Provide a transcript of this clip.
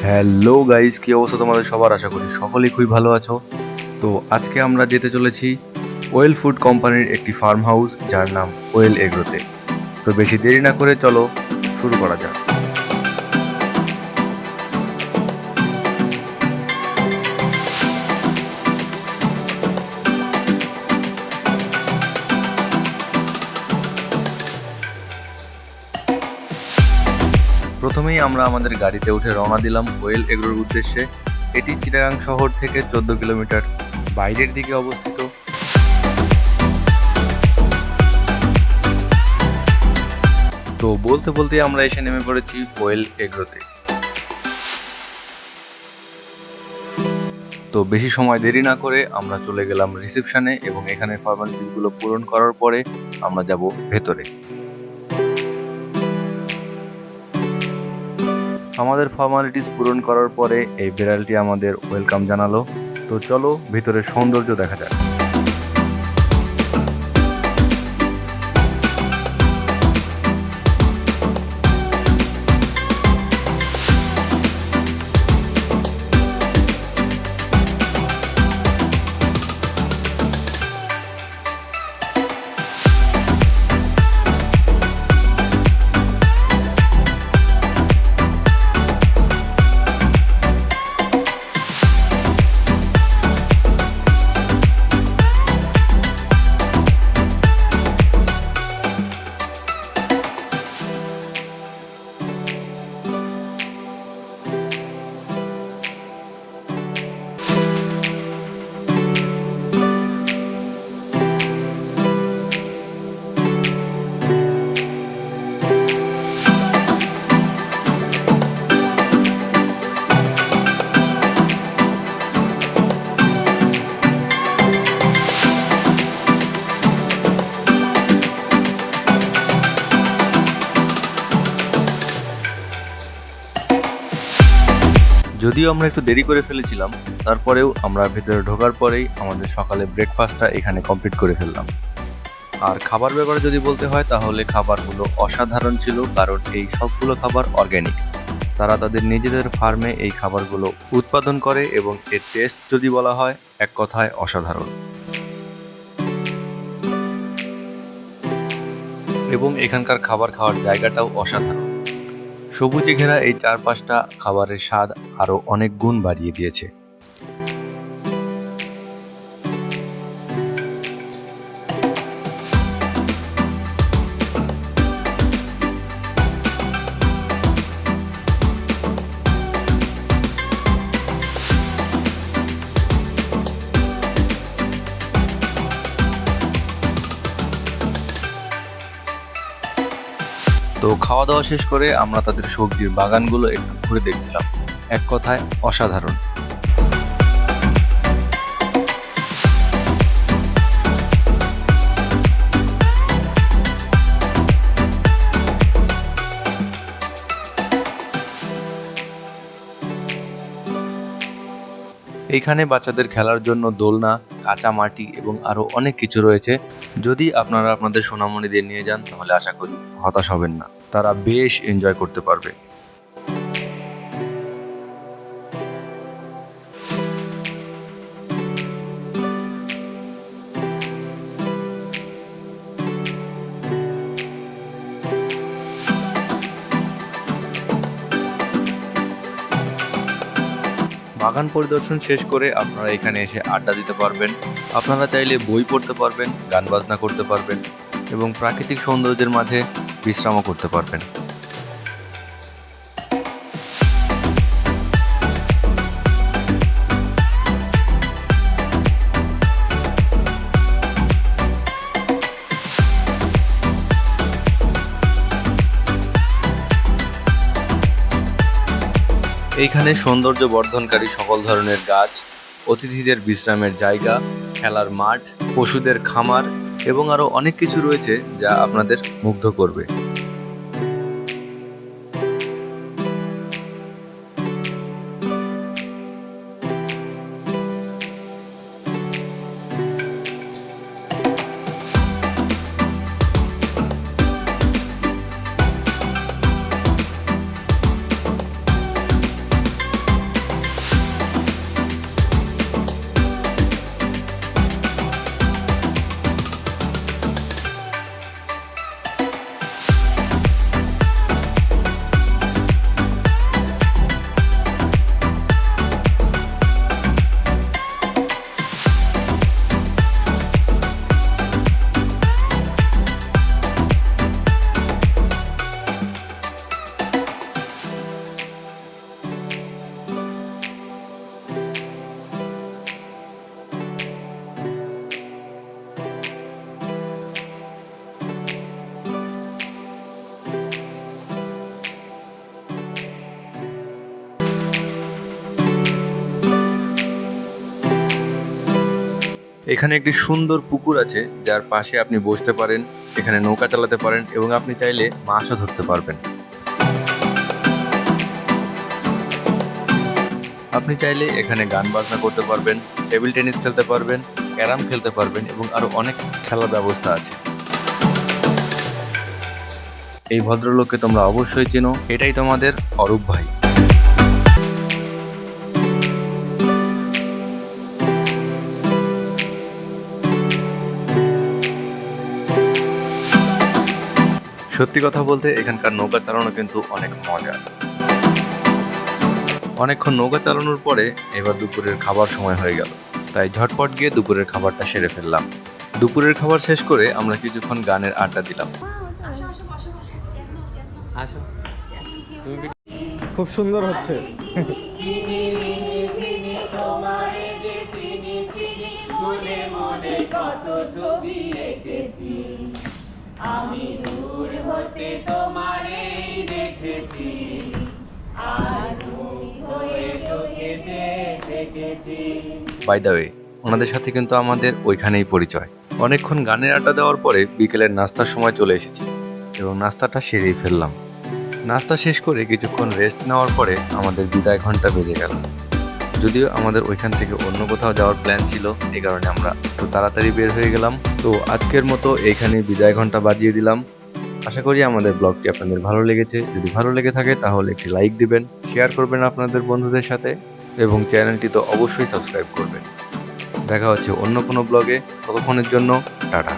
Hello guys, কি অবস্থা তোমাদের সবার? আশা করি সকলেই খুবই ভালো আছো। তো আজকে আমরা যেতে চলেছি ওয়েল ফুড কোম্পানির একটি ফার্ম হাউস যার নাম ওয়েল এগ্রোতে। তো বেশি দেরি না করে চলো শুরু করা যাক। প্রথমেই আমরা আমাদের গাড়িতে উঠে রওনা দিলাম ওয়েল এগ্রোর উদ্দেশ্যে। এটি চিটাগাং শহর থেকে 14 কিলোমিটার বাইরের দিকে অবস্থিত। তো বলতে বলতে আমরা এসে নেমে পড়েছি ওয়েল এগ্রোতে। তো বেশি সময় দেরি না করে আমরা চলে গেলাম রিসেপশনে এবং এখানে ফর্মালিটিস গুলো পূরণ করার পরে আমরা যাব ভেতরে। আমাদের ফর্মালিটিস পূরণ করার পরে এই বিড়ালটি আমাদের ওয়েলকাম জানালো। তো চলো ভিতরের সৌন্দর্য দেখা যাক। যদিও আমরা একটু দেরি করে ফেলেছিলাম, তারপরেও আমরা ভেতরে ঢোকার পরেই আমাদের সকালে ব্রেকফাস্টটা এখানে কমপ্লিট করে ফেললাম। আর খাবার ব্যাপারে যদি বলতে হয় তাহলে খাবারগুলো অসাধারণ ছিল, কারণ এই সবগুলো খাবার অর্গ্যানিক। তারা তাদের নিজেদের ফার্মে এই খাবারগুলো উৎপাদন করে এবং এর টেস্ট যদি বলা হয় এক কথায় অসাধারণ। এবং এখানকার খাবার খাওয়ার জায়গাটাও অসাধারণ। সবুজে ঘেরা এই চারপাশটা খাবারের স্বাদ আরো অনেক গুণ বাড়িয়ে দিয়েছে। তো খাওয়া দাওয়া শেষ করে আমরা তাদের সবজির বাগানগুলো একটু ঘুরে দেখছিলাম। এক কথায় অসাধারণ। এইখানে বাচ্চাদের খেলার জন্য দোলনা, কাঁচা মাটি এবং আরো অনেক কিছু রয়েছে। যদি আপনারা আপনাদের সোনামণিদের নিয়ে যান তাহলে আশা করি হতাশ হবেন না, তারা বেশ এনজয় করতে পারবে। বাগান পরিদর্শন শেষ করে আপনারা এখানে এসে আড্ডা দিতে পারবেন। আপনারা চাইলে বই পড়তে পারবেন, গান বাজনা করতে পারবেন এবং প্রাকৃতিক সৌন্দর্যের মাঝে বিশ্রামও করতে পারবেন। এইখানে সৌন্দর্য বর্ধনকারী সকল ধরনের গাছ, অতিথিদের বিশ্রামের জায়গা, খেলার মাঠ, পশুদের খামার এবং আরো অনেক কিছু রয়েছে যা আপনাদের মুগ্ধ করবে। এখানে একটি সুন্দর পুকুর আছে যার পাশে আপনি বসতে পারেন, এখানে নৌকা চালাতে পারেন এবং আপনি চাইলে মাছও ধরতে পারবেন। আপনি চাইলে এখানে গান বাজনা করতে পারবেন, টেবিল টেনিস খেলতে পারবেন, ক্যারাম খেলতে পারবেন এবং আরো অনেক খেলার ব্যবস্থা আছে। এই ভদ্রলোককে তোমরা অবশ্যই চেনো, এটাই তোমাদের অরূপ ভাই। সত্যি কথা বলতে এখানকার নৌকা চালানো কিন্তু অনেক মজা। অনেকক্ষণ নৌকা চালানোর পরে এবার দুপুরের খাবার সময় হয়ে গেল, তাই ঝটপট গিয়ে দুপুরের খাবারটা সেরে ফেললাম। দুপুরের খাবার শেষ করে আমরা কিছুক্ষণ গানের আড্ডা দিলাম। খুব সুন্দর হচ্ছে। আমি দূর হতে তোমারেই দেখেছি, আর তুমি হয়ে চোখে যে দেখেছি। বাই দ্য ওয়ে, ওনাদের সাথে কিন্তু আমাদের ওইখানেই পরিচয়। অনেকক্ষণ গানের আড্ডা দেওয়ার পরে বিকেলের নাস্তার সময় চলে এসেছি এবং নাস্তাটা সেরেই ফেললাম। নাস্তা শেষ করে কিছুক্ষণ রেস্ট নেওয়ার পরে আমাদের বিদায় ঘন্টা বেজে গেল। যদিও আমাদের ওইখান থেকে অন্য কোথাও যাওয়ার প্ল্যান ছিল, এই কারণে আমরা একটু তাড়াতাড়ি বের হয়ে গেলাম। তো আজকের মতো এইখানে বিদায় ঘন্টা বাজিয়ে দিলাম। আশা করি আমাদের ব্লগটি আপনাদের ভালো লেগেছে। যদি ভালো লেগে থাকে তাহলে একটি লাইক দিবেন, শেয়ার করবেন আপনাদের বন্ধুদের সাথে এবং চ্যানেলটি তো অবশ্যই সাবস্ক্রাইব করবেন। দেখা হচ্ছে অন্য কোনো ব্লগে, ততক্ষণের জন্য টাটা।